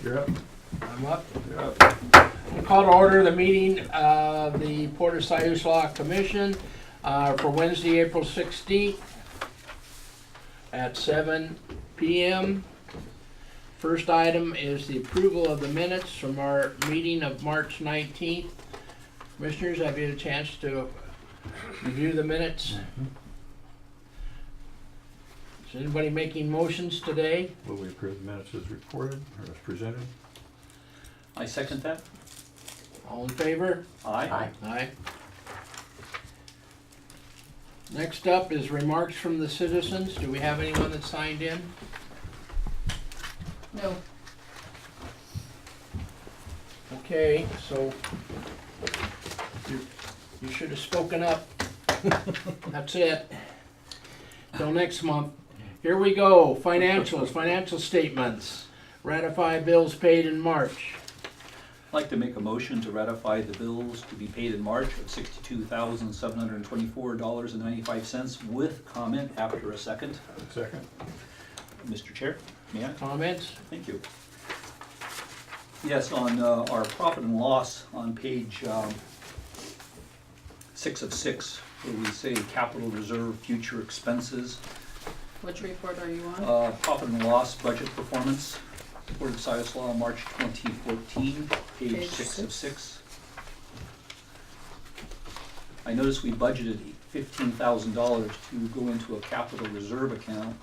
You're up. I'm up. You're up. We'll call to order the meeting of the Porter Siuslaw Commission for Wednesday, April 16th at 7 p.m. First item is the approval of the minutes from our meeting of March 19th. Commissioners, have you had a chance to review the minutes? Is anybody making motions today? Will we approve the minutes as reported or as presented? I second that. All in favor? Aye. Aye. Next up is remarks from the citizens. Do we have anyone that signed in? No. Okay, so you should have spoken up. That's it. Till next month. Here we go. Financials, financial statements. Ratify bills paid in March. I'd like to make a motion to ratify the bills to be paid in March of $62,724.95 with comment after a second. Second. Mr. Chair, may I? Comments? Thank you. Yes, on our profit and loss on page 6 of 6, where we say capital reserve future expenses, Which report are you on? profit and loss budget performance, Port of Siuslaw, March 2014, page Page 6 of 6. I noticed we budgeted $15,000 to go into a capital reserve account,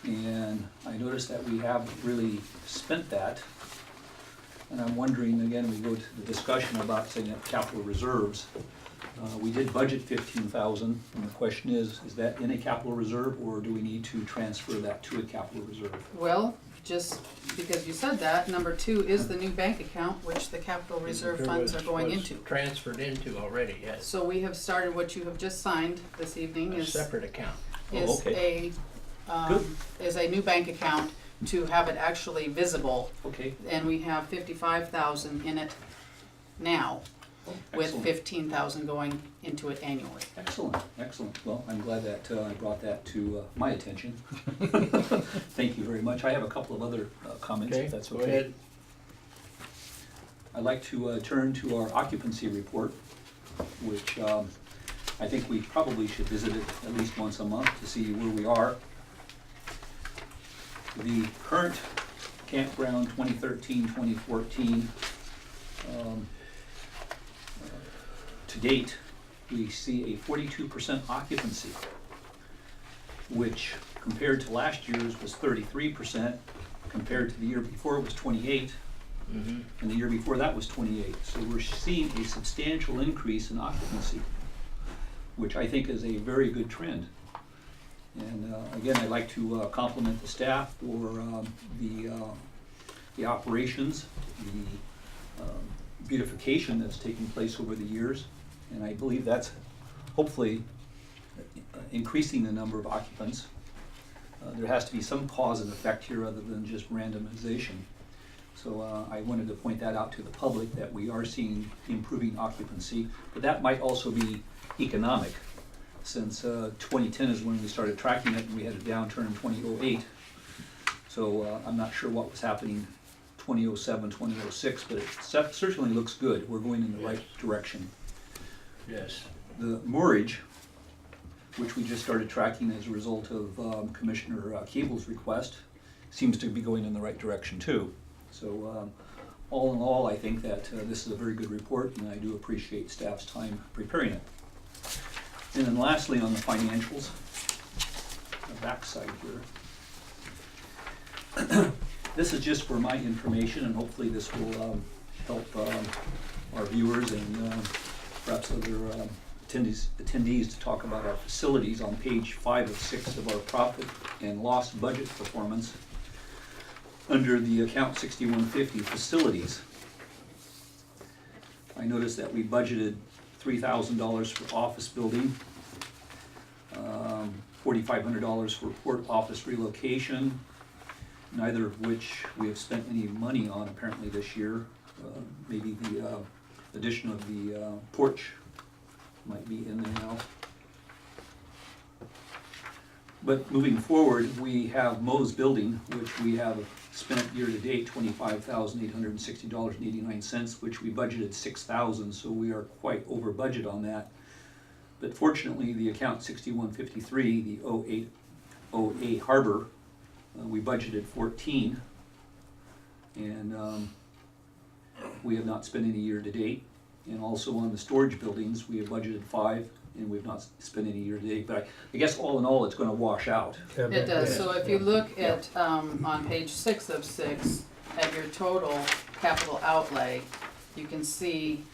and I noticed that we haven't really spent that. And I'm wondering, again, we go to the discussion about saying that capital reserves. We did budget $15,000, and the question is that in a capital reserve, or do we need to transfer that to a capital reserve? Well, just because you said that, number 2 is the new bank account, which the capital reserve funds are going Was into. transferred into already, yes. So we have started what you have just signed this evening A is separate account. Oh, okay. is a new bank account to have it actually visible, Okay, and we have 55,000 in it now, with excellent. 15,000 going into it annually. Excellent, excellent. Well, I'm glad that I brought that to my attention. Thank you very much. I have a couple of other comments, Okay, if that's go okay. ahead. I'd like to turn to our occupancy report, which I think we probably should visit it at least once a month to see where we are. The current campground 2013-2014, to date, we see a 42% occupancy, which compared to last year's was 33%, compared to the year before it was 28, Mhm. and the year before that was 28. So we're seeing a substantial increase in occupancy, which I think is a very good trend. And again, I'd like to compliment the staff for the operations, the beautification that's taken place over the years, and I believe that's hopefully increasing the number of occupants. There has to be some cause and effect here other than just randomization. So I wanted to point that out to the public, that we are seeing improving occupancy, but that might also be economic, since 2010 is when we started tracking it, and we had a downturn in 2008. So I'm not sure what was happening 2007, 2006, but it certainly looks good. We're going in the right direction. Yes. The moorage, which we just started tracking as a result of Commissioner Keeble's request, seems to be going in the right direction too. So all in all, I think that this is a very good report, and I do appreciate staff's time preparing it. And then lastly, on the financials, the backside here. This is just for my information, and hopefully this will help our viewers and perhaps other attendees to talk about our facilities on page 5 of 6 of our profit and loss budget performance under the account 6150 facilities. I noticed that we budgeted $3,000 for office building, $4,500 for port office relocation, neither of which we have spent any money on apparently this year. Maybe the addition of the porch might be in there now. But moving forward, we have Mo's building, which we have spent year-to-date $25,860.89, which we budgeted $6,000, so we are quite over budget on that. But fortunately, the account 6153, the 080A Harbor, we budgeted 14, and we have not spent any year-to-date. And also on the storage buildings, we have budgeted 5, and we've not spent any year-to-date. But I guess all in all, it's gonna wash out. It does, so if you look at, on page 6 of 6, at your total capital outlay, you can see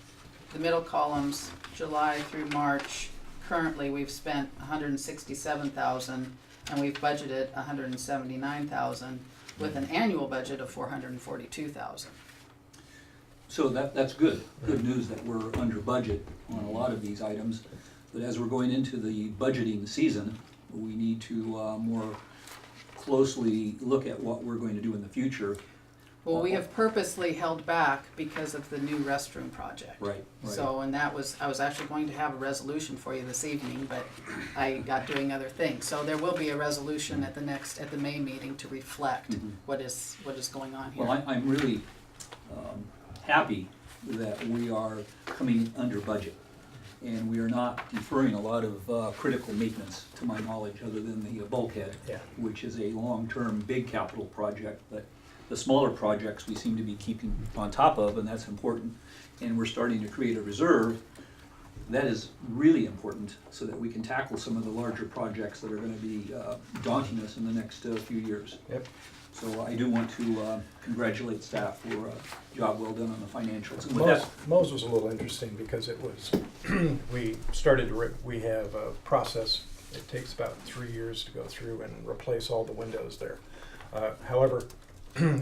the middle columns, July through March. Currently, we've spent $167,000, and we've budgeted $179,000, with an annual budget of $442,000. So that's good news that we're under budget on a lot of these items. But as we're going into the budgeting season, we need to more closely look at what we're going to do in the future. Well, we have purposely held back because of the new restroom project. Right. So, and that was, I was actually going to have a resolution for you this evening, but I got doing other things. So there will be a resolution at the May meeting to reflect what is going on here. Well, I'm really happy that we are coming under budget. And we are not deferring a lot of critical maintenance, to my knowledge, other than the bulkhead, which is a long-term big capital project. But the smaller projects we seem to be keeping on top of, and that's important. And we're starting to create a reserve. That is really important so that we can tackle some of the larger projects that are going to be daunting us in the next few years. Yep. So I do want to congratulate staff for a job well done on the financials. And with that, Mo's was a little interesting because it was, we have a process, it takes about 3 years to go through and replace all the windows there. However,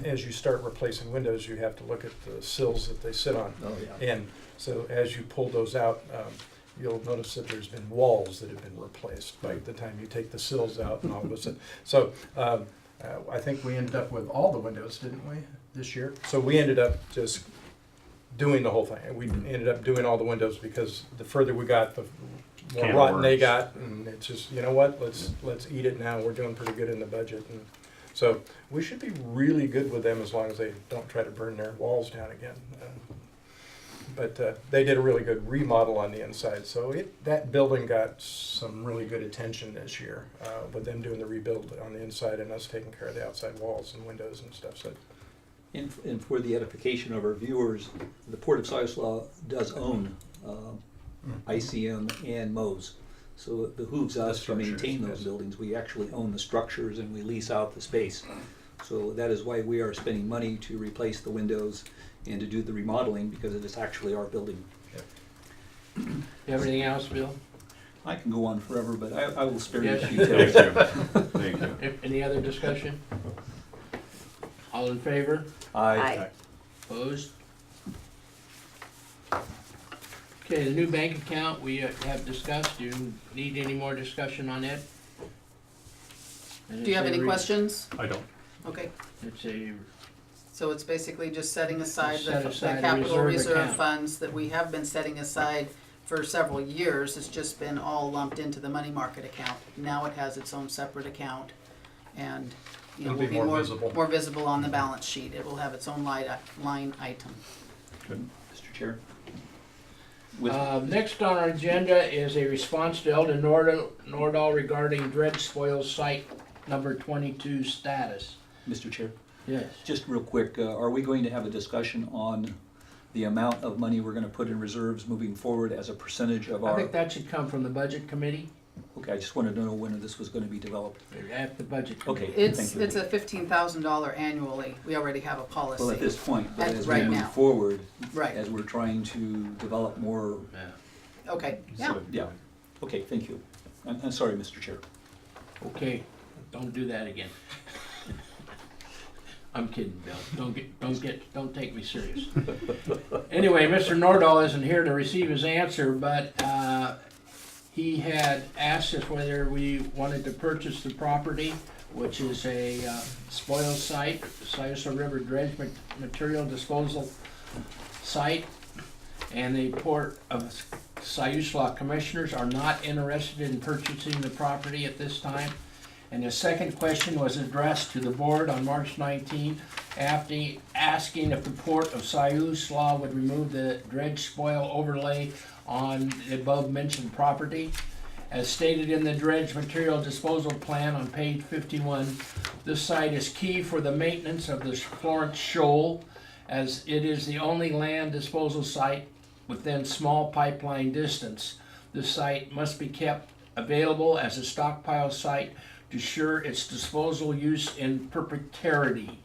as you start replacing windows, you have to look at the sills that they sit on. oh yeah, And so as you pull those out, you'll notice that there's been walls that have been replaced by the time you take the sills out and all of a sudden. So I think we ended up with all the windows, didn't we, this year? So we ended up just doing the whole thing. We ended up doing all the windows because the further we got, the more Can of rotten they worms. got. And it's just, you know what, let's eat it now. We're doing pretty good in the budget. And so we should be really good with them as long as they don't try to burn their walls down again. But they did a really good remodel on the inside, so that building got some really good attention this year with them doing the rebuild on the inside and us taking care of the outside walls and windows and stuff. So, and for the edification of our viewers, the Port of Siuslaw does own ICM and Mo's. So it behooves us to structures, maintain those yes. buildings. We actually own the structures and we lease out the space. So that is why we are spending money to replace the windows and to do the remodeling, because it is actually our building. You have anything else, Bill? I can go on forever, but I will spare you Yes. the Thank details. you. Thank you. Any other discussion? All in favor? Aye. Opposed? Okay, the new bank account we have discussed. Do you need any more discussion on it? Do you have any questions? I don't. Okay, It's a, so it's basically just setting aside Set the aside a capital reserve reserve account. funds that we have been setting aside for several years. It's just been all lumped into the money market account. Now it has its own separate account, and you know, It'll will be be more more visible. more visible on the balance sheet. It will have its own line item. Good. Mr. Chair? With, next on our agenda is a response to Eldon Nordahl regarding dredge spoils site number 22 status. Mr. Chair? Yes. Just real quick, are we going to have a discussion on the amount of money we're going to put in reserves moving forward as a percentage of I our? think that should come from the budget committee, Okay, I just wanted to know when this was going to be developed. at the budget committee. Okay, It's thank you. it's a $15,000 annually. We already have a policy. Well, at this point, but At as we right move now. forward, Right. as we're trying to develop more, Yeah. Okay. Yeah. yeah. Okay, thank you. I'm sorry, Mr. Chair. Okay, don't do that again. I'm kidding, Bill. Don't take me serious. Anyway, Mr. Nordahl isn't here to receive his answer, but he had asked us whether we wanted to purchase the property, which is a spoil site, Siuslaw River dredge material disposal site, and the Port of Siuslaw commissioners are not interested in purchasing the property at this time. And the second question was addressed to the board on March 19, after asking if the Port of Siuslaw would remove the dredge spoil overlay on the above-mentioned property. As stated in the dredge material disposal plan on page 51, this site is key for the maintenance of the Florence Shoal, as it is the only land disposal site within small pipeline distance. This site must be kept available as a stockpile site to ensure its disposal use in perpetuity.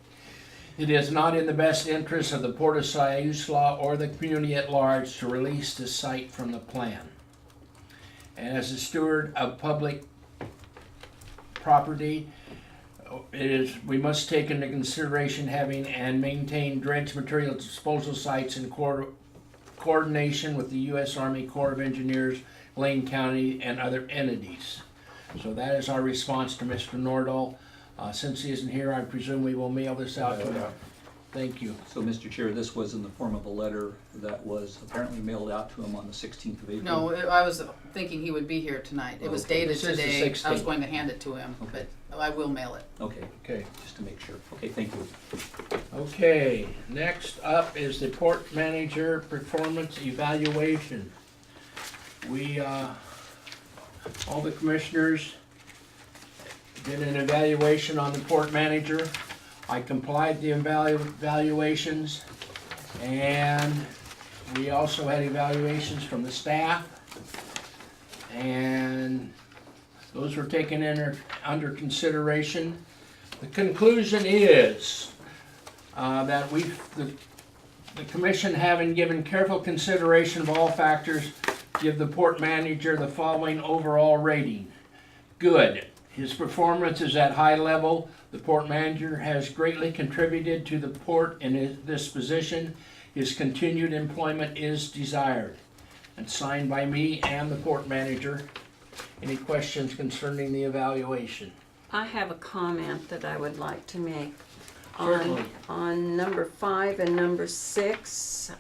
It is not in the best interest of the Port of Siuslaw or the community at large to release this site from the plan. And as a steward of public property, we must take into consideration having and maintain dredge material disposal sites in coordination with the U.S. Army Corps of Engineers, Lane County, and other entities. So that is our response to Mr. Nordahl. Since he isn't here, I presume we will mail this out to him. Thank you. So, Mr. Chair, this was in the form of a letter that was apparently mailed out to him on the 16th of April. No, I was thinking he would be here tonight. It was Okay. dated This is the today. I was 16th. going to hand it to him, Okay. but I will mail it. Okay, Okay. just to make sure. Okay, thank you. Okay, next up is the port manager performance evaluation. We, all the commissioners did an evaluation on the port manager. I complied the evaluations, and we also had evaluations from the staff, and those were taken under consideration. The conclusion is that the commission, having given careful consideration of all factors, give the port manager the following overall rating. Good. His performance is at high level. The port manager has greatly contributed to the port in this position. His continued employment is desired. And signed by me and the port manager. Any questions concerning the evaluation? I have a comment that I would like to make. Certainly. On number 5 and number 6,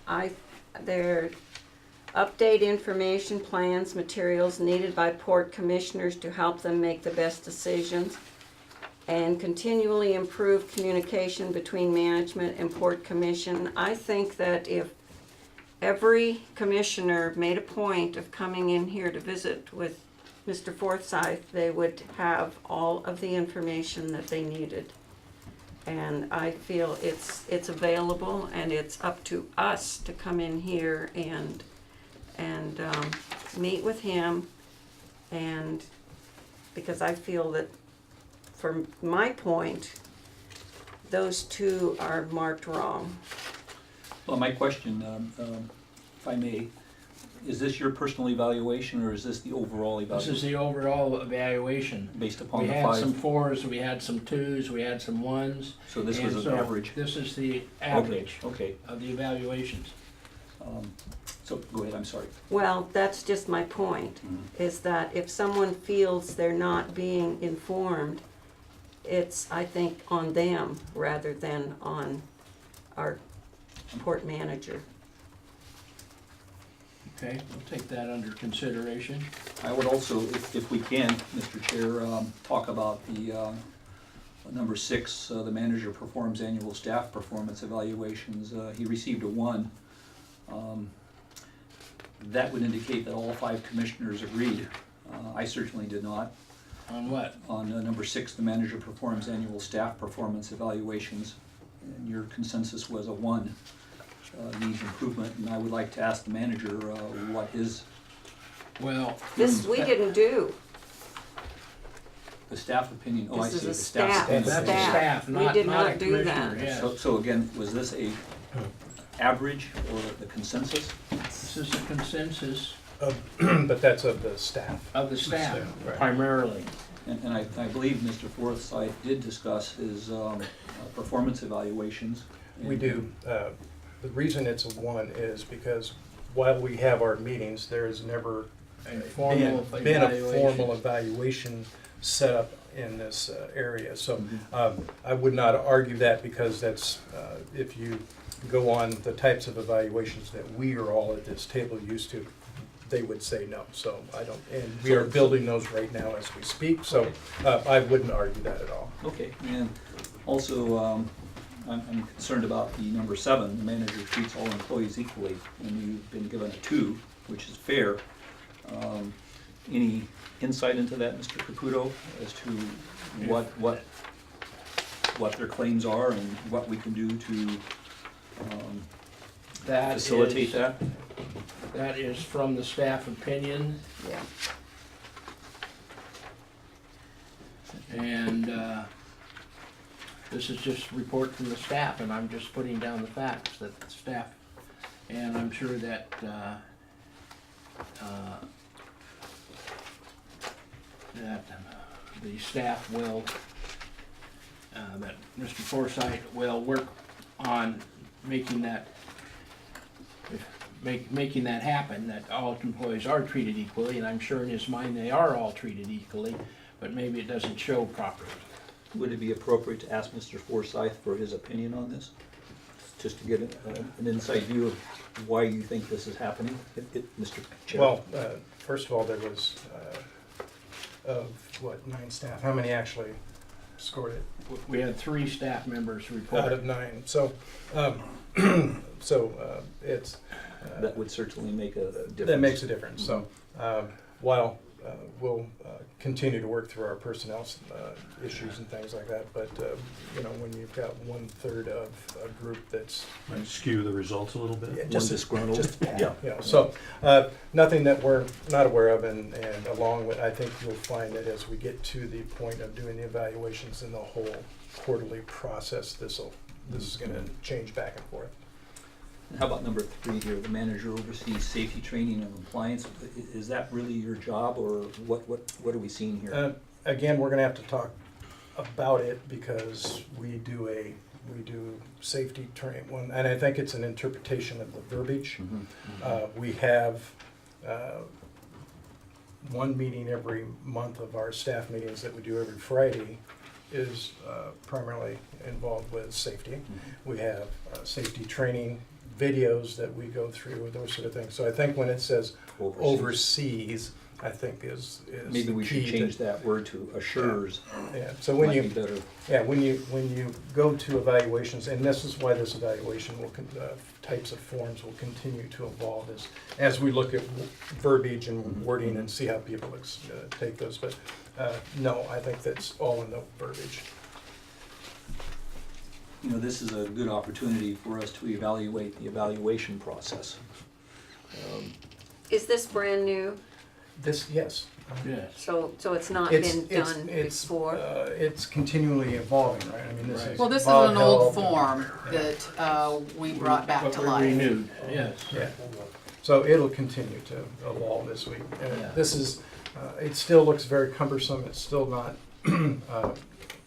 they're update information plans, materials needed by port commissioners to help them make the best decisions, and continually improve communication between management and port commission. I think that if every commissioner made a point of coming in here to visit with Mr. Forsyth, they would have all of the information that they needed. And I feel it's available, and it's up to us to come in here and meet with him, and because I feel that from my point, those two are marked wrong. Well, my question, if I may, is this your personal evaluation, or is this the overall This evaluation? is the overall evaluation. Based upon We the had some 5, 4s, we had some 2s, we had some 1s. so this was and an so average? This is the average Okay, of the evaluations. so go ahead, I'm sorry. Well, that's just my point, is that if someone feels they're not being informed, it's, I think, on them rather than on our port manager. Okay, we'll take that under consideration. I would also, if we can, Mr. Chair, talk about the number 6, the manager performs annual staff performance evaluations. He received a 1. That would indicate that all 5 commissioners agreed. I certainly did not. On what? On number 6, the manager performs annual staff performance evaluations, and your consensus was a 1. Needs improvement, and I would like to ask the manager what his, Well, This we didn't do. the staff opinion, oh, I This see, is the a staff's staff. opinion. that's a Staff. staff, We not, did not a not do that. commissioner, yes. So again, was this a average or the consensus? This is a consensus But that's of the staff. of the staff Staff, right. primarily. And I believe Mr. Forsyth did discuss his performance evaluations. We do. The reason it's a 1 is because while we have our meetings, there has never A formal been a formal evaluation. evaluation set up in this area. So I would not argue that, because that's, if you go on the types of evaluations that we are all at this table used to, they would say no. So I don't, and we are building those right now as we speak, so I wouldn't argue that at all. Okay, and also, I'm concerned about the number 7, the manager treats all employees equally, and you've been given a 2, which is fair. Any insight into that, Mr. Caputo, as to what their claims are and what we can do to That facilitate is- that? That is from the staff opinion, Yeah. and this is just a report from the staff, and I'm just putting down the facts that the staff, and I'm sure that the staff will, that Mr. Forsythe will work on making that, making that happen, that all employees are treated equally, and I'm sure in his mind they are all treated equally, but maybe it doesn't show properly. Would it be appropriate to ask Mr. Forsythe for his opinion on this? Just to get an inside view of why you think this is happening, Mr. Chair? Well, first of all, there was, of what, 9 staff, how many actually scored it? We had 3 staff members Out report. of 9, so, it's. That would certainly make a difference. That makes a difference, so, while we'll continue to work through our personnel issues and things like that, but, you know, when you've got 1/3 of a group that's. Might skew the results a little Yeah, bit. just- disgruntled? just- Yeah. You know, so, nothing that we're not aware of, and along with, I think you'll find that as we get to the point of doing the evaluations in the whole quarterly process, this is gonna change back and forth. And how about number 3 here, the manager oversees safety training and compliance? Is that really your job, or what are we seeing here? Again, we're gonna have to talk about it because we do safety training, and I think it's an interpretation of the verbiage. We have one meeting every month of our staff meetings that we do every Friday is primarily involved with safety. We have safety training videos that we go through, those sort of things. So I think when it says overseas, I think is Maybe the we should key to- change that word to assures. Yeah, so when Might be you, better. yeah, when you go to evaluations, and this is why this evaluation will, types of forms will continue to evolve as we look at verbiage and wording and see how people take those, but, no, I think that's all in the verbiage. You know, this is a good opportunity for us to evaluate the evaluation process. Is this brand new? This, yes. Yes. So it's not It's- been it's- done it's, before? It's continually evolving, right? I mean, this Right. is. Well, this is Bob an old Held- form that we brought back But to we life. renewed, yes. Yeah, so it'll continue to evolve this week. Yeah. This is, it still looks very cumbersome, it's still not,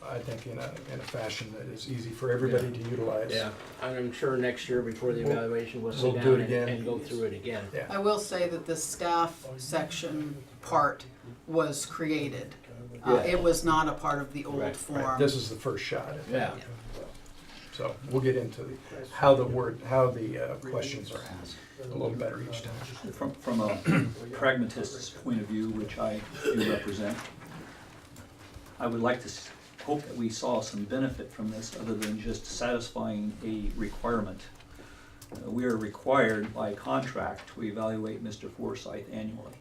I think, in a fashion that is easy for everybody to utilize. Yeah, and I'm sure next year before the We'll- evaluation, we'll we'll sit do down it again. and go through it again. Yeah. I will say that the staff section part was created. It was not a part of the old Right, form. This is the first shot at that. Yeah. So we'll get into how the questions are asked a little better each time. From a pragmatist's point of view, which I do represent, I would like to hope that we saw some benefit from this other than just satisfying a requirement. We are required by contract to evaluate Mr. Forsythe annually.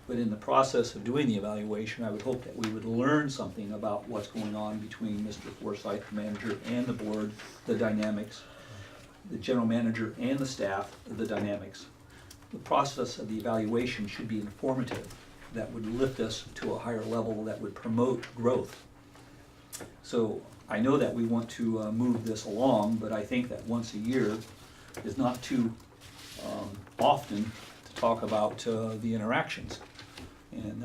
But in the process of doing the evaluation, I would hope that we would learn something about what's going on between Mr. Forsythe, the manager, and the board, the dynamics, the general manager and the staff, the dynamics. The process of the evaluation should be informative, that would lift us to a higher level, that would promote growth. So I know that we want to move this along, but I think that once a year is not too often to talk about the interactions. And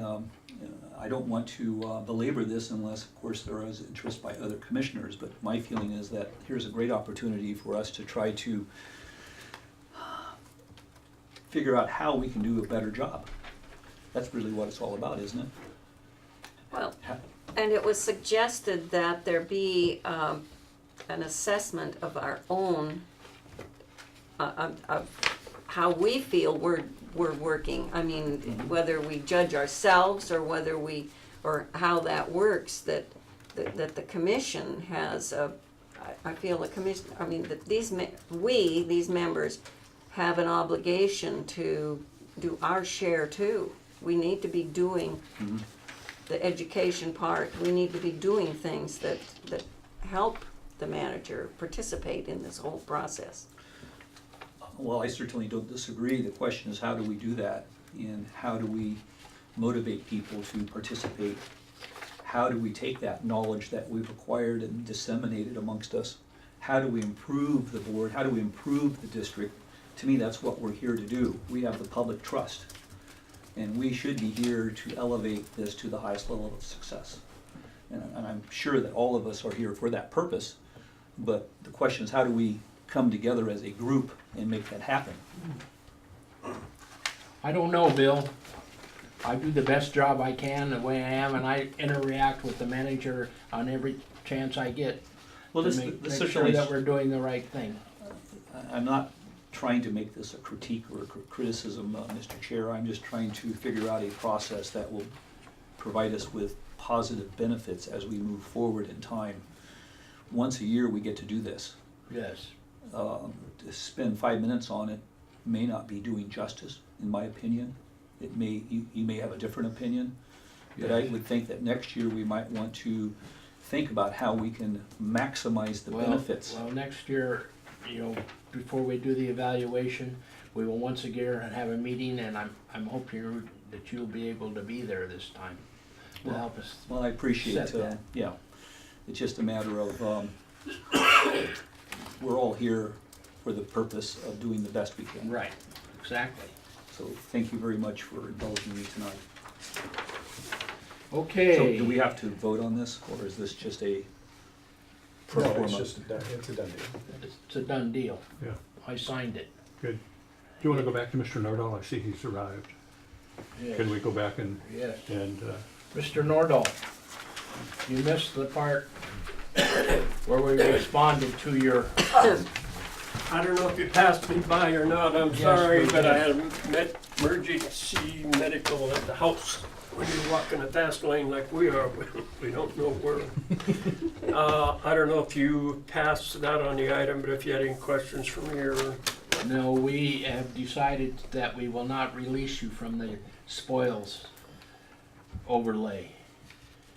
I don't want to belabor this unless, of course, there is interest by other commissioners, but my feeling is that here's a great opportunity for us to try to figure out how we can do a better job. That's really what it's all about, isn't it? Well, and it was suggested that there be an assessment of our own, of how we feel we're working. I mean, whether we judge ourselves or whether we, or how that works, that the commission has a, I feel the commission, I mean, that these members have an obligation to do our share too. We need to be doing the education part. We need to be doing things that help the manager participate in this whole process. Well, I certainly don't disagree. The question is, how do we do that? And how do we motivate people to participate? How do we take that knowledge that we've acquired and disseminate it amongst us? How do we improve the board? How do we improve the district? To me, that's what we're here to do. We have the public trust, and we should be here to elevate this to the highest level of success. And I'm sure that all of us are here for that purpose, but the question is, how do we come together as a group and make that happen? I don't know, Bill. I do the best job I can the way I am, and I interact with the manager on every chance I get Well, to this make sure certainly, that we're doing the right thing. I'm not trying to make this a critique or a criticism, Mr. Chair. I'm just trying to figure out a process that will provide us with positive benefits as we move forward in time. Once a year, we get to do this. Yes. To spend 5 minutes on it may not be doing justice, in my opinion. It may, you may have a different opinion, but I would think that next year we might want to think about how we can maximize the benefits. Well, next year, before we do the evaluation, we will once again have a meeting, and I'm hoping that you'll be able to be there this time to help us. Well, I appreciate, Set that. yeah. It's just a matter of, we're all here for the purpose of doing the best we can. Right, exactly. So thank you very much for indulging me tonight. Okay. So do we have to vote on this, or is this just a pro No, it's forma? just it's a done deal. It's a done deal. Yeah, I signed it. good. Do you want to go back to Mr. Nordall? I see he's arrived. Yes. Can we go back and, Yes. uh, Mr. Nordall, you missed the part where we responded to your, I don't know if you passed me by or not, I'm Yes, sorry, we but did. I had emergency medical at the house. When you're walking a fast lane like we are, we don't know where. I don't know if you passed that on the item, but if you had any questions for me or, no, we have decided that we will not release you from the spoils overlay,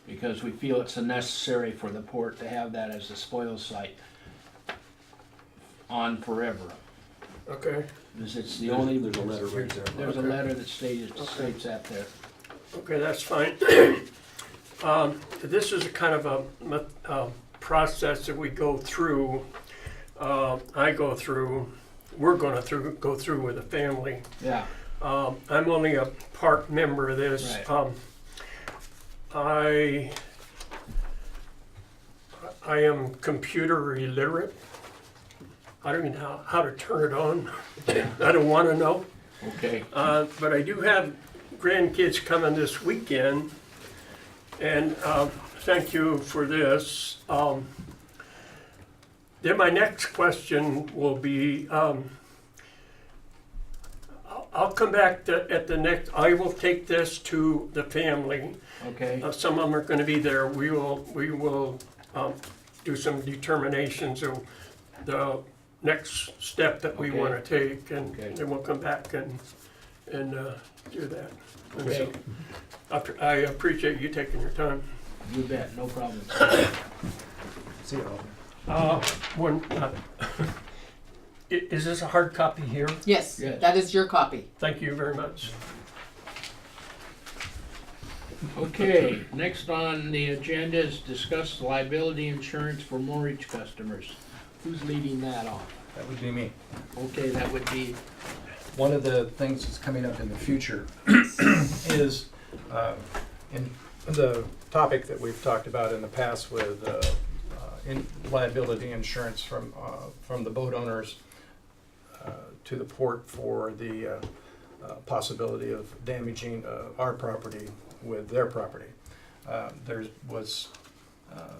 because we feel it's necessary for the port to have that as the spoils site on forever. okay, Because it's the only, There's a letter right there. there's a Okay. letter that states that there. okay, that's fine. This is a kind of a process that we go through, we're gonna go through with the family. Yeah, I'm only a part member of this. Right. I am computer illiterate. I don't even know how to turn it on. I don't want to know. okay. But I do have grandkids coming this weekend, and thank you for this. Then my next question will be, I'll come back at the next, I will take this to the family. Okay, Some of them are going to be there. We will do some determinations of the next step that we Okay. want to take, and Okay. then we'll come back and do that. And Okay. so, I appreciate you taking your time. you bet, no problem. See you all. Is this a hard copy here? Yes, Yes. that is your copy. Thank you very much. Okay, next on the agenda is discuss liability insurance for mortgage customers. Who's leading that off? That would be me. Okay, that would be, One of the things that's coming up in the future Is in the topic that we've talked about in the past with liability insurance from the boat owners to the port for the possibility of damaging our property with their property. There was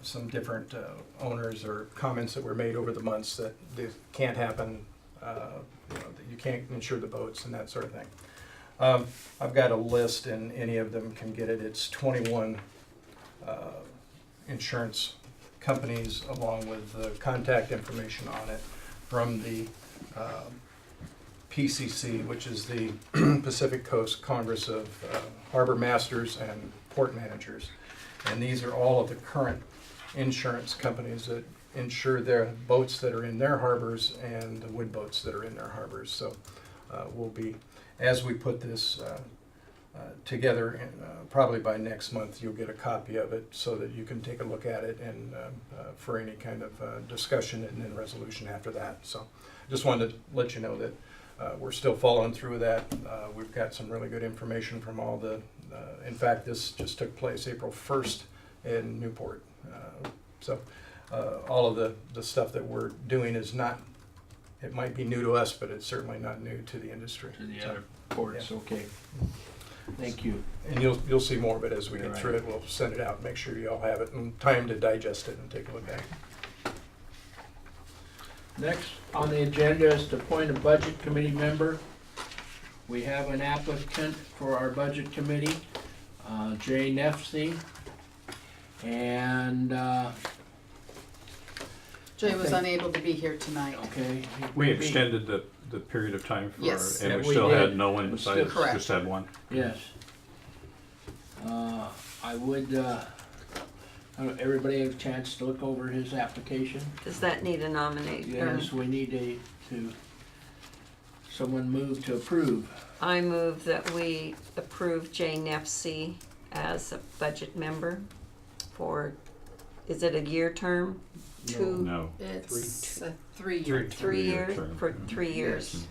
some different owners or comments that were made over the months that this can't happen that you can't insure the boats and that sort of thing. I've got a list, and any of them can get it. It's 21 insurance companies, along with the contact information on it from the PCC, which is the Pacific Coast Congress of Harbor Masters and Port Managers. And these are all of the current insurance companies that insure their boats that are in their harbors and the wood boats that are in their harbors. So we'll be, as we put this together, probably by next month, you'll get a copy of it so that you can take a look at it and for any kind of discussion and then resolution after that. So just wanted to let you know that we're still following through that. We've got some really good information from all the, in fact, this just took place April 1st in Newport. So all of the stuff that we're doing is not, it might be new to us, but it's certainly not new to the industry. To the So, other ports, okay. Thank you. and you'll see more of it as we get Right. through it. We'll send it out, make sure you all have it and time to digest it and take a look at it. Next on the agenda is to appoint a budget committee member. We have an applicant for our budget committee, Jay Nefsey. And, Jay was Okay. unable to be here tonight. okay. We extended the period of time for, Yes. and Yeah, we we still did. had no one We besides, still- Correct. just had one. Yes. I would, everybody have a chance to look over his application? Does that need a nominate? Yes, we need someone move to approve. I move that we approve Jay Nefsey as a budget member for, is it a year term? Two, No. It's a 3-year. 3 3 Three-year years, term. for 3 years.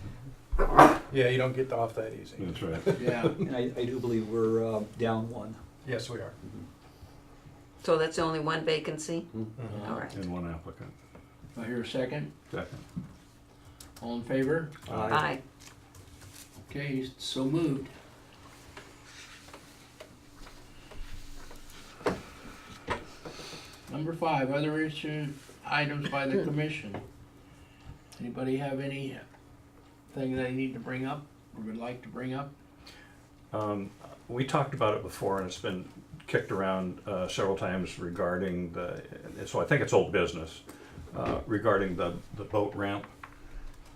Yeah, you don't get off that easy. That's right. Yeah. And I do believe we're down one. Yes, we are. So that's only one vacancy? Mhm. All right. And one applicant. Do I hear a second? Second. All in favor? Aye. Okay, so moved. Number 5, other issue items by the commission. Anybody have anything they need to bring up or would like to bring up? We talked about it before, and it's been kicked around several times regarding so I think it's old business, regarding the boat ramp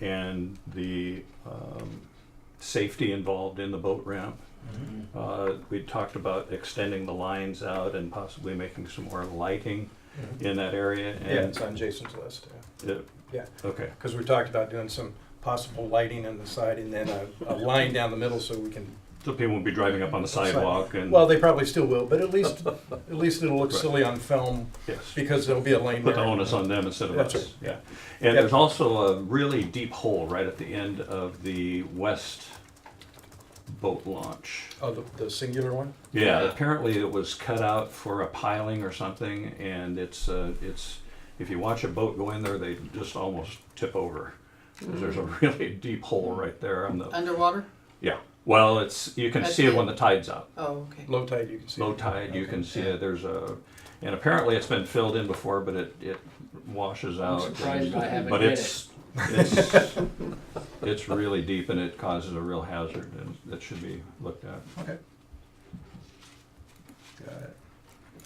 and the safety involved in the boat ramp. We talked about extending the lines out and possibly making some more lighting in that area. Yeah, And it's on Jason's list, yeah. Yeah, okay. Because we talked about doing some possible lighting on the side and then a line down the middle so we can. So people won't be driving up on the sidewalk and. Well, they probably still will, but at least it'll look Right. silly on film Yes. because there'll be a lane Put there. the onus on them instead of That's us. right. Yeah. And Yeah. there's also a really deep hole right at the end of the west boat launch. Oh, the singular one? Yeah, apparently it was cut out for a piling or something, and it's if you watch a boat go in there, they just almost tip over. 'Cause there's a really deep hole right there on the. Underwater? Yeah. Well, you can That's see it it. when the tide's out. Oh, okay. Low tide, you can see. Low it. tide, you Okay. can see it. And apparently it's been filled in before, but it washes I'm out. surprised I haven't But hit it's really deep and it causes a real hazard, and that should be looked at. Okay. Got it.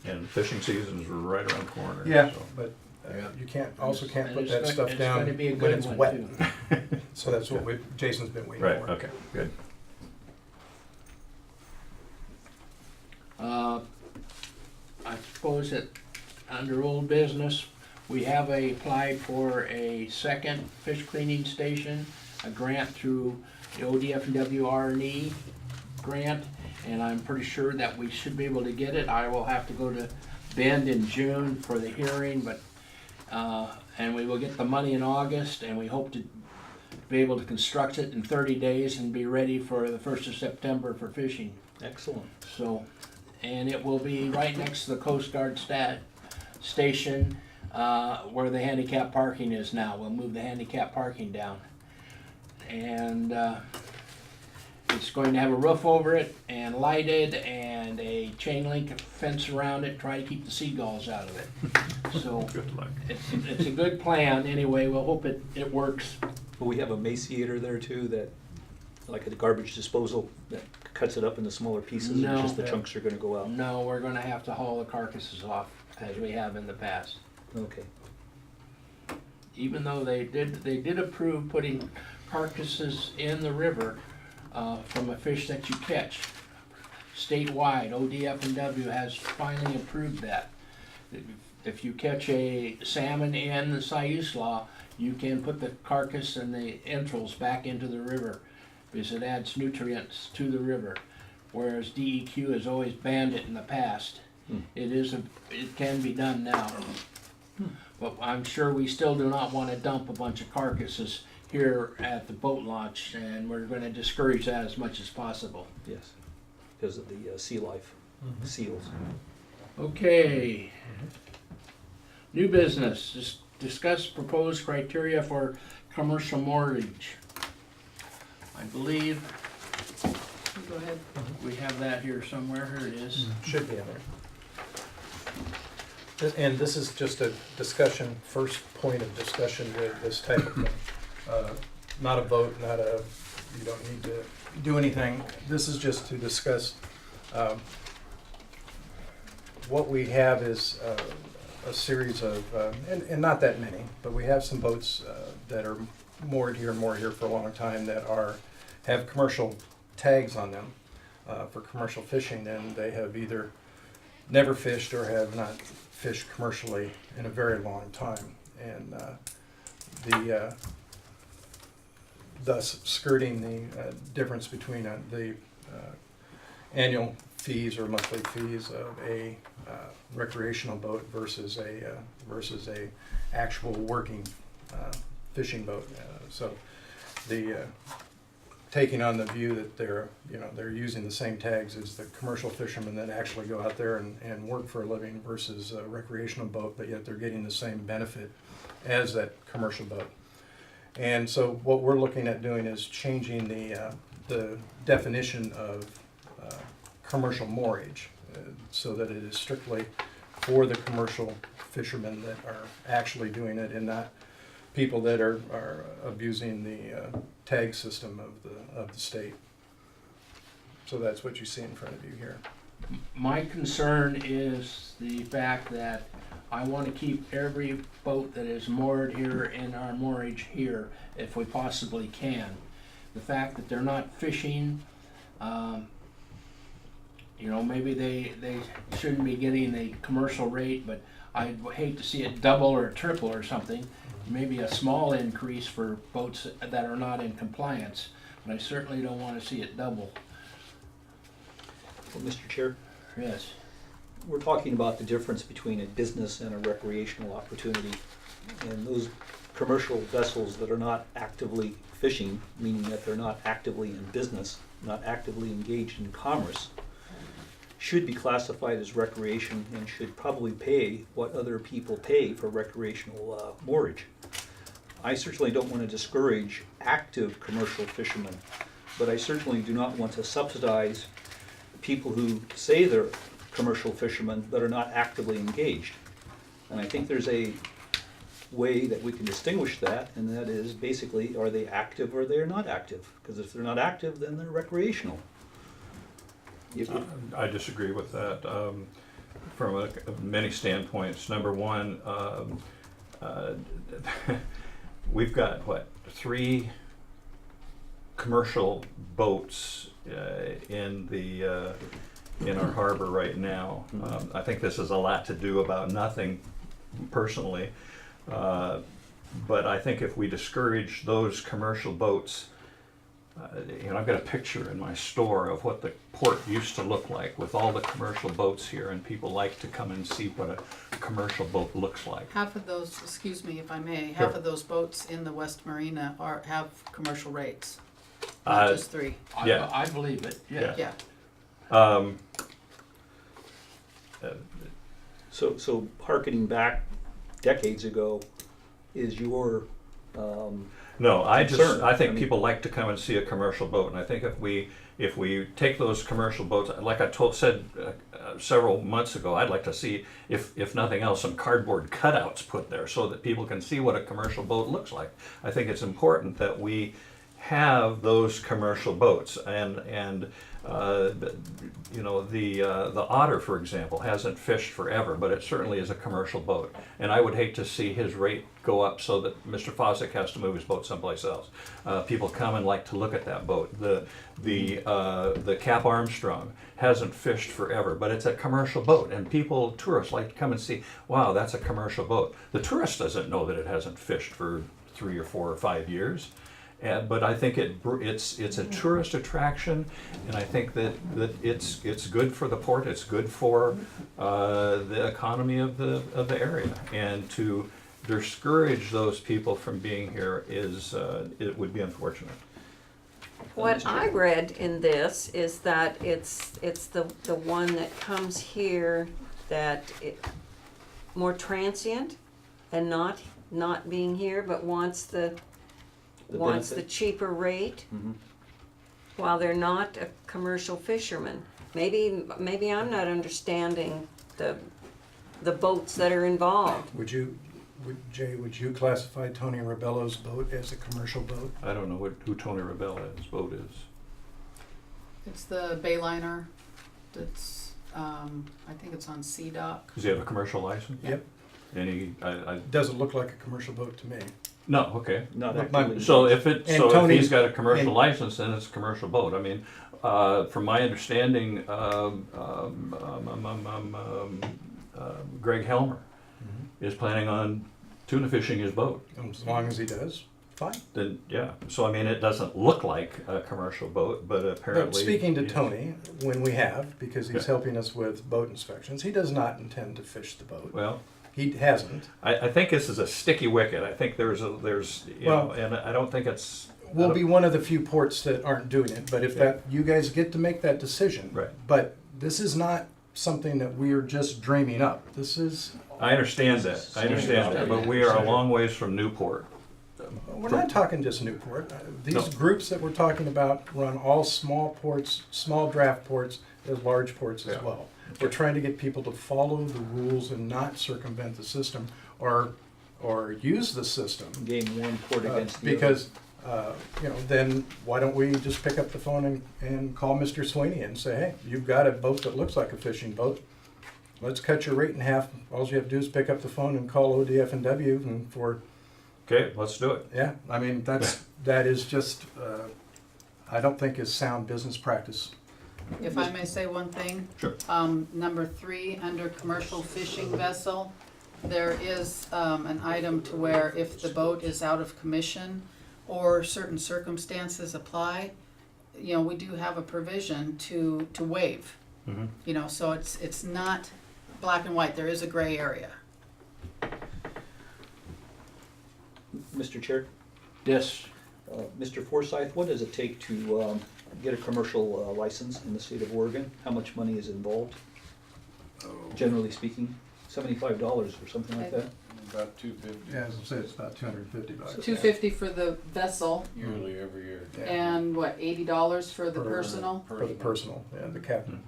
And fishing season's right around the corner. Yeah, so. but Yeah. you can't put And that it's stuff down going to be a when good it's one, wet. too. So that's what Jason's been waiting Right, for. okay, good. I suppose that under old business, we have applied for a second fish cleaning station, a grant through the ODF&W R&E grant, and I'm pretty sure that we should be able to get it. I will have to go to Bend in June for the hearing, but, and we will get the money in August, and we hope to be able to construct it in 30 days and be ready for the 1st of September for fishing. Excellent. So, and it will be right next to the Coast Guard station where the handicap parking is now. We'll move the handicap parking down. And it's going to have a roof over it and lighted and a chain link fence around it, try to keep the seagulls out of it. So Good luck. it's a good plan anyway. We'll hope it works. Will we have a emaciator there too, that, like a garbage disposal, that cuts it up into smaller pieces, No. and just the chunks are gonna go out? No, we're gonna have to haul the carcasses off, as we have in the past. Okay. Even though they did approve putting carcasses in the river, from a fish that you catch. Statewide, ODF&W has finally approved that. If you catch a salmon in the Siuslaw, you can put the carcass and the entrails back into the river, because it adds nutrients to the river. Whereas DEQ has always banned it in the past. It can be done now. But I'm sure we still do not want to dump a bunch of carcasses here at the boat launch, and we're going to discourage that as much as possible. Yes, because of the sea life, seals. Okay. New business, discuss proposed criteria for commercial mortgage. I believe Go ahead. we have that here somewhere. Here it is. Should be in there. And this is just a discussion, first point of discussion with this type of thing. Not a vote, you don't need to do anything. This is just to discuss, what we have is a series of, and not that many, but we have some boats that are moored here for a long time that have commercial tags on them for commercial fishing, and they have either never fished or have not fished commercially in a very long time, and thus skirting the difference between the annual fees or monthly fees of a recreational boat versus a actual working fishing boat. So the taking on the view that they're using the same tags as the commercial fishermen that actually go out there and work for a living versus a recreational boat, but yet they're getting the same benefit as that commercial boat. And so what we're looking at doing is changing the definition of commercial moorage so that it is strictly for the commercial fishermen that are actually doing it, and not people that are abusing the tag system of the state. So that's what you see in front of you here. My concern is the fact that I want to keep every boat that is moored here in our moorage here if we possibly can. The fact that they're not fishing, maybe they shouldn't be getting the commercial rate, but I'd hate to see it double or triple or something. Maybe a small increase for boats that are not in compliance, but I certainly don't want to see it double. Well, Mr. Chair, Yes. we're talking about the difference between a business and a recreational opportunity. And those commercial vessels that are not actively fishing, meaning that they're not actively in business, not actively engaged in commerce, should be classified as recreation and should probably pay what other people pay for recreational moorage. I certainly don't want to discourage active commercial fishermen, but I certainly do not want to subsidize people who say they're commercial fishermen but are not actively engaged. And I think there's a way that we can distinguish that, and that is basically, are they active or they're not active? Because if they're not active, then they're recreational. I disagree with that from many standpoints. Number one, we've got, 3 commercial boats in our harbor right now. I think this has a lot to do about nothing personally, but I think if we discourage those commercial boats, I've got a picture in my store of what the port used to look like with all the commercial boats here, and people like to come and see what a commercial boat looks like. Half of those, excuse me if I may, Sure. half of those boats in the West Marina have commercial rates, not just 3. Yeah. I believe it, yeah. Yeah. Yeah. So hearkening back decades ago, is your No, I concern. I think mean- people like to come and see a commercial boat, and I think if we take those commercial boats, like I said several months ago, I'd like to see, if nothing else, some cardboard cutouts put there so that people can see what a commercial boat looks like. I think it's important that we have those commercial boats, and you know, the Otter, for example, hasn't fished forever, but it certainly is a commercial boat. And I would hate to see his rate go up so that Mr. Fosdick has to move his boat someplace else. People come and like to look at that boat. The Cap Armstrong hasn't fished forever, but it's a commercial boat, and tourists like to come and see, wow, that's a commercial boat. The tourist doesn't know that it hasn't fished for 3 or 4 or 5 years. But I think it's a tourist attraction, and I think that it's good for the port. It's good for the economy of the area, and to discourage those people from being here it would be unfortunate. What I read in this is that it's the one that comes here that more transient and not being here, but wants the benefit. cheaper rate, Mhm. while they're not a commercial fisherman. Maybe I'm not understanding the boats that are involved. Jay, would you classify Tony Rebello's boat as a commercial boat? I don't know who Tony Rebello's boat is. It's the Bayliner that's, I think it's on Sea Dock. Does he have a commercial license? Yep. And Doesn't look like a commercial boat to me. no, okay. Not Look, my- actively So engaged. if Tony- he's got a commercial and- license, then it's a commercial boat. I mean, from my understanding, Greg Helmer is planning on tuna fishing his boat. As long as he does, fine. Then, yeah, so I mean, it doesn't look like a commercial boat, but apparently. But speaking to yes. Tony, when we have, because he's Yeah. helping us with boat inspections, he does not intend to fish the boat. Well, He hasn't. I think this is a sticky wicket. I think there's, you Well- know, and I don't think it's. We'll be one of the few ports that aren't doing it, but if that, you guys get to make that decision. Right. But this is not something that we're just dreaming up. This is, I understand that, but we are a long ways from Newport. we're not talking just Newport. These No. groups that we're talking about run all small ports, small draft ports, as large ports as Yeah. well. We're trying to get people to follow the rules and not circumvent the system or use the system. Game one port against the other. Because, then why don't we just pick up the phone and call Mr. Sweeney and say, hey, you've got a boat that looks like a fishing boat. Let's cut your rate in half. All you have to do is pick up the phone and call ODF&W and Okay, let's do it. yeah, I mean, that is just, I don't think is sound business practice. If I may say one thing. Sure. Number 3, under commercial fishing vessel, there is an item to where if the boat is out of commission or certain circumstances apply, we do have a provision to waive. Mhm. So it's not black and white, there is a gray area. Mr. Chair, Yes, Mr. Forsyth, what does it take to get a commercial license in the state of Oregon? How much money is involved? Generally speaking, $75 or something like that? About 250 Yeah, as I say, it's about $250. $250 for the vessel yearly every year. and $80 for the Per- personal? For the personal, yeah, the captain.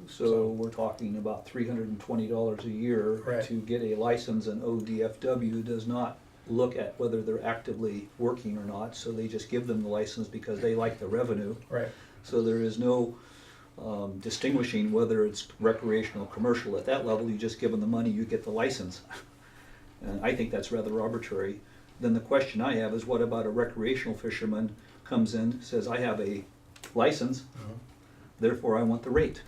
So we're talking about $320 a year Right. to get a license, and ODFW does not look at whether they're actively working or not, so they just give them the license because they like the revenue. Right. So there is no distinguishing whether it's recreational or commercial. At that level, you just give them the money, you get the license. And I think that's rather arbitrary. Then the question I have is, what about a recreational fisherman comes in, says, I have a license, therefore I want the rate?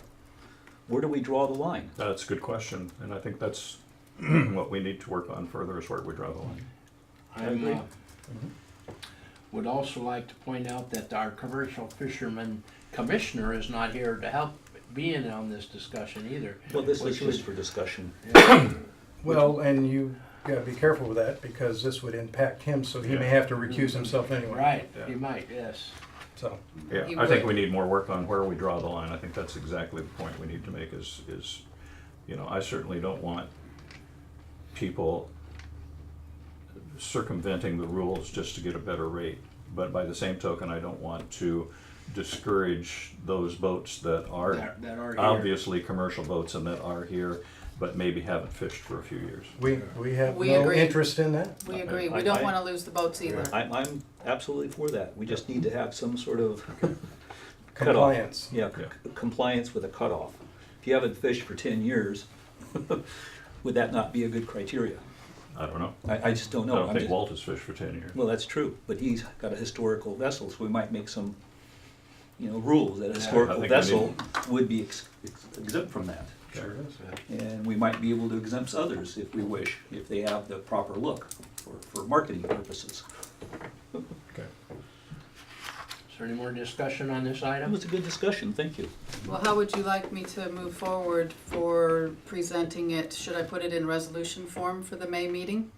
Where do we draw the line? That's a good question, and I think that's what we need to work on further, is where we draw the line. I agree. would also like to point out that our commercial fisherman commissioner is not here to help be in on this discussion either. Well, this is Which just would- for discussion. Well, and you gotta be careful with that because this would impact him, so he may have to recuse himself anyway. Right, Yeah. you might, yes. So, Yeah, You I think would. we need more work on where we draw the line. I think that's exactly the point we need to make is, I certainly don't want people circumventing the rules just to get a better rate. But by the same token, I don't want to discourage those boats that are That are here. obviously commercial boats and that are here, but maybe haven't fished for a few years. We have We no agree. interest in that. We agree, we I- don't I- wanna lose the boats either. I'm absolutely for that. We just need to have some sort of cutoff. Compliance. Yeah, Yeah. compliance with a cutoff. If you haven't fished for 10 years, would that not be a good criteria? I don't know. I just don't I know. don't I'm think just- Walt has fished for 10 years. Well, that's true, but he's got a historical vessel, so we might make some, rules that a I historical think we vessel would be exempt from that. Sure is. And we might be able to exempt others if we wish, if they have the proper look for marketing purposes. Okay. Is there any more discussion on this That item? was a good discussion, thank you. Well, how would you like me to move forward for presenting it? Should I put it in resolution form for the May meeting?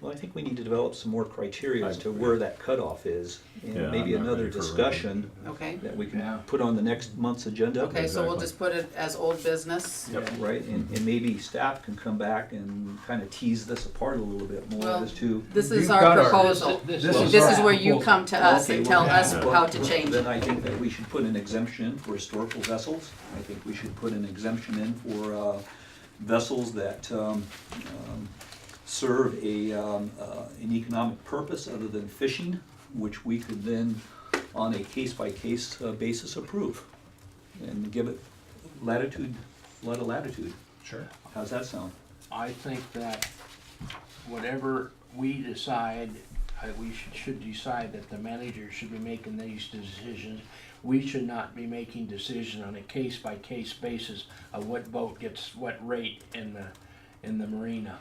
Well, I think we need to develop some more criteria as to where that cutoff is, Yeah, and maybe I'm not another ready for discussion Okay, that we can Yeah. put on the next month's agenda. okay, so we'll Exactly. just put it as old business. Yep. Right, and maybe staff can come back and kind of tease this apart a little bit more Well, as to. This is You've our got our- proposal. This This This is our where you proposal. come to us Okay, and well, tell us yeah. how to change Then it. I think that we should put an exemption in for historical vessels. I think we should put an exemption in for vessels that serve an economic purpose other than fishing, which we could then, on a case-by-case basis, approve. And give it latitude, a lot of latitude. Sure. How's that sound? I think that whatever we decide, we should decide that the manager should be making these decisions. We should not be making decisions on a case-by-case basis of what boat gets what rate in the marina.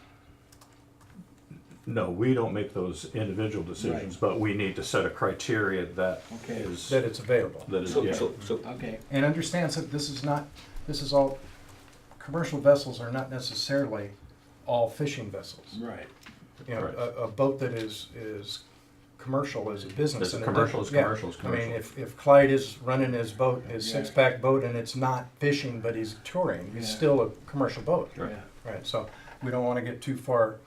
No, we don't make those individual decisions, but we need to set a criteria that Okay. is, That it's available. that is, So, yeah. so, Okay, And understands that this is all, commercial vessels are not necessarily all fishing vessels. right. You know, Right. a boat that is commercial is a business. It's and it commercial, doesn't- it's commercial, it's I mean, commercial. if Clyde is running his boat, his Yeah. six-pack boat, and it's not fishing, but he's touring, it's Yeah. still a commercial boat. Right. Yeah. Right, so we don't wanna get too far,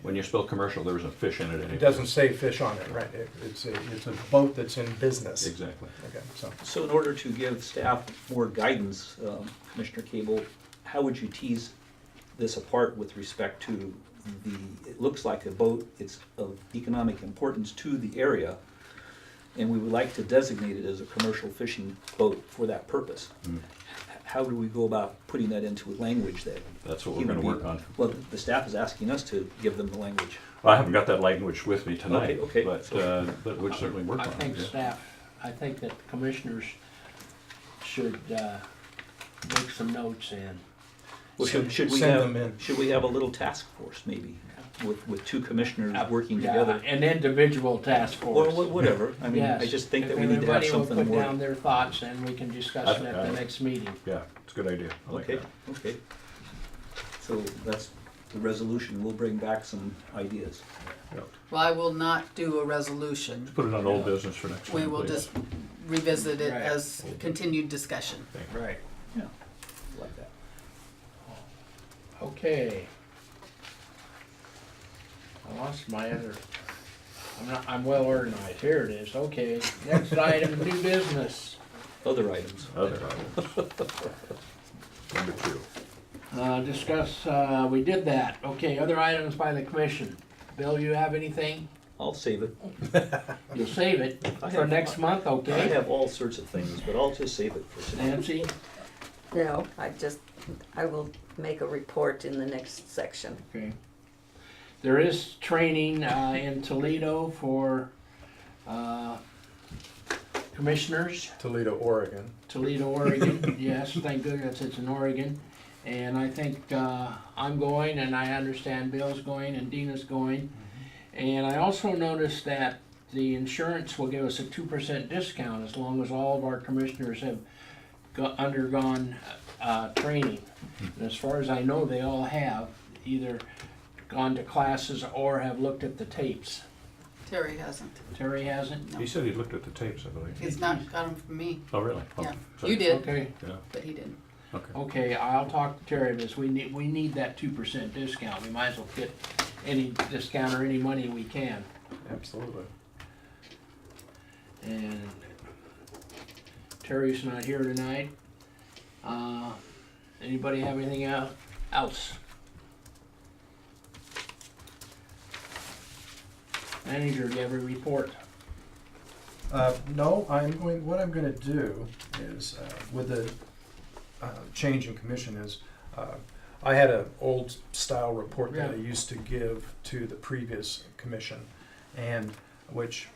When you spell commercial, there isn't fish in it anyway. it doesn't say fish on it, right? It's a boat that's in business. Exactly. Okay, so, So in order to give staff more guidance, Commissioner Cable, how would you tease this apart with respect to it looks like a boat, it's of economic importance to the area, and we would like to designate it as a commercial fishing boat for that purpose. Mm. How do we go about putting that into language that? That's what he we're would gonna be- work on. Well, the staff is asking us to give them the language. I haven't got that language with me tonight, Okay, but we'll certainly work I on it. think yeah. staff, I think that commissioners should make some notes in. Well, should we Send have, them in. should we have a little task force maybe, with two commissioners working Yeah, together? An individual task Or force. whatever, I mean, I Yes. just think If that we need to have everybody will something put more. down their thoughts and we can discuss it at the next meeting. Yeah, it's a good idea. I like Okay, that. okay. So that's the resolution, we'll bring back some ideas. Yeah. Well, I will not do a resolution. Put it on old business for next time, We will please. just revisit it Right. as continued discussion. Right. Yeah, like that. Okay. I lost my other, I'm well organized, here it is, okay. Next item, new business. Other items. Other items. Number 2. Discuss, we did that, okay, other items by the commission. Bill, you have anything? I'll save it. You'll save it I for have- next month, I okay? have all sorts of things, but I'll just save it for tonight. Nancy? No, I will make a report in the next section. Okay. There is training in Toledo for commissioners, Toledo, Oregon. Toledo, Oregon. Yes, thank goodness it's in Oregon. And I think I'm going, and I understand Bill's going, and Dina's going. And I also noticed that the insurance will give us a 2% discount as long as all of our commissioners have undergone training. And as far as I know, they all have either gone to classes or have looked at the tapes. Terry hasn't. Terry hasn't? He said he looked at the tapes, I believe. He's not got them from me, Oh, really? Oh, Yeah. sorry. You did. Okay, Yeah, but he didn't. okay. okay, I'll talk to Terry, because we need that 2% discount. We might as well any discount or any money we can. Absolutely. And Terry's not here tonight. Anybody have anything else? Manager, do you have a report? No, what I'm gonna do is, with the change in commission is, I had an old style report that I Yeah. used to give to the previous commission, and which,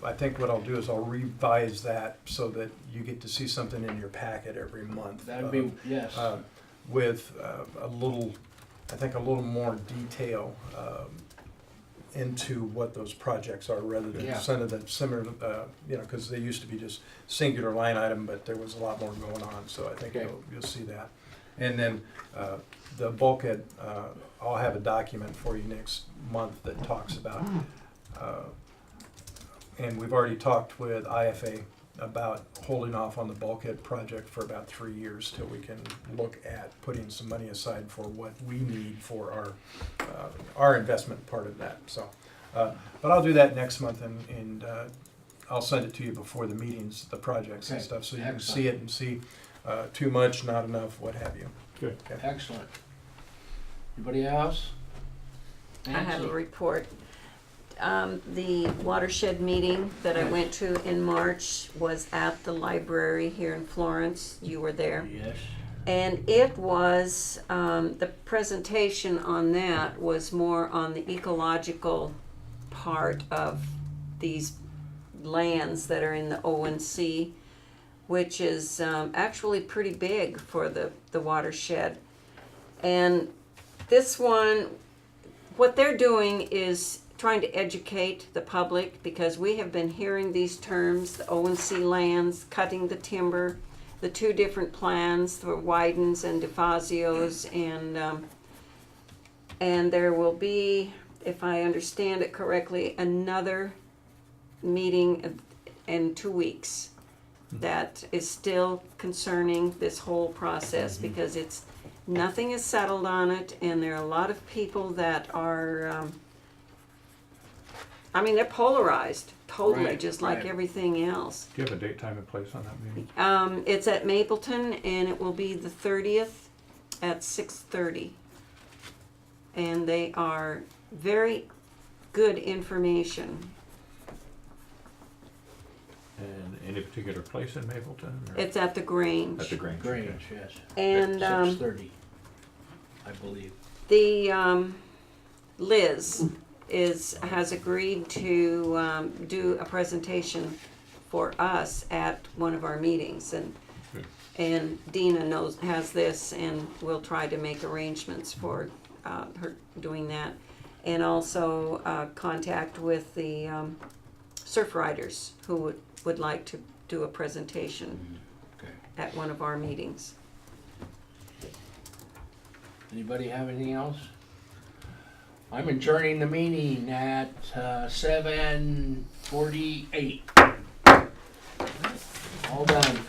I think what I'll do is I'll revise that so that you get to see something in your packet every month. That'd be, yes. With a little more detail into what those projects are, rather than Yeah. similar, because they used to be just singular line item, but there was a lot more going on, so I think Okay. you'll see that. And then the bulkhead, I'll have a document for you next month that talks about, and we've already talked with IFA about holding off on the bulkhead project for about 3 years till we can look at putting some money aside for what we need for our investment part of that. So, but I'll do that next month, and I'll send it to you before the meetings, the projects and Okay. stuff, so you can Excellent. see it and see too much, not enough, what have you. Good. Excellent. Anybody else? I have a Nancy? report. The watershed meeting that I went to in March was at the library here in Florence. You were there. Yes. And it was, the presentation on that was more on the ecological part of these lands that are in the ONC, which is actually pretty big for the watershed. And this one, what they're doing is trying to educate the public, because we have been hearing these terms, the ONC lands, cutting the timber, the two different plans for Wyden's and DeFazio's, and there will be, if I understand it correctly, another meeting in 2 weeks that is still concerning this whole process, because nothing is settled on it, and there are a lot of people that are, they're polarized, totally, Right, just like right. everything else. Do you have a date, time, and place on that meeting? It's at Mapleton, and it will be the 30th at 6:30. And they are very good information. And any particular place in Mapleton? Or It's at the Grange. at the Grange? Grange, yes. And 6:30, I believe. the Liz has agreed to do a presentation for us at one of our meetings, and Good. and Dina has this, and we'll try to make arrangements for her doing that, and also contact with the surf riders who would like to do a presentation Okay. at one of our meetings. Anybody have anything else? I'm adjourning the meeting at 7:48. All done.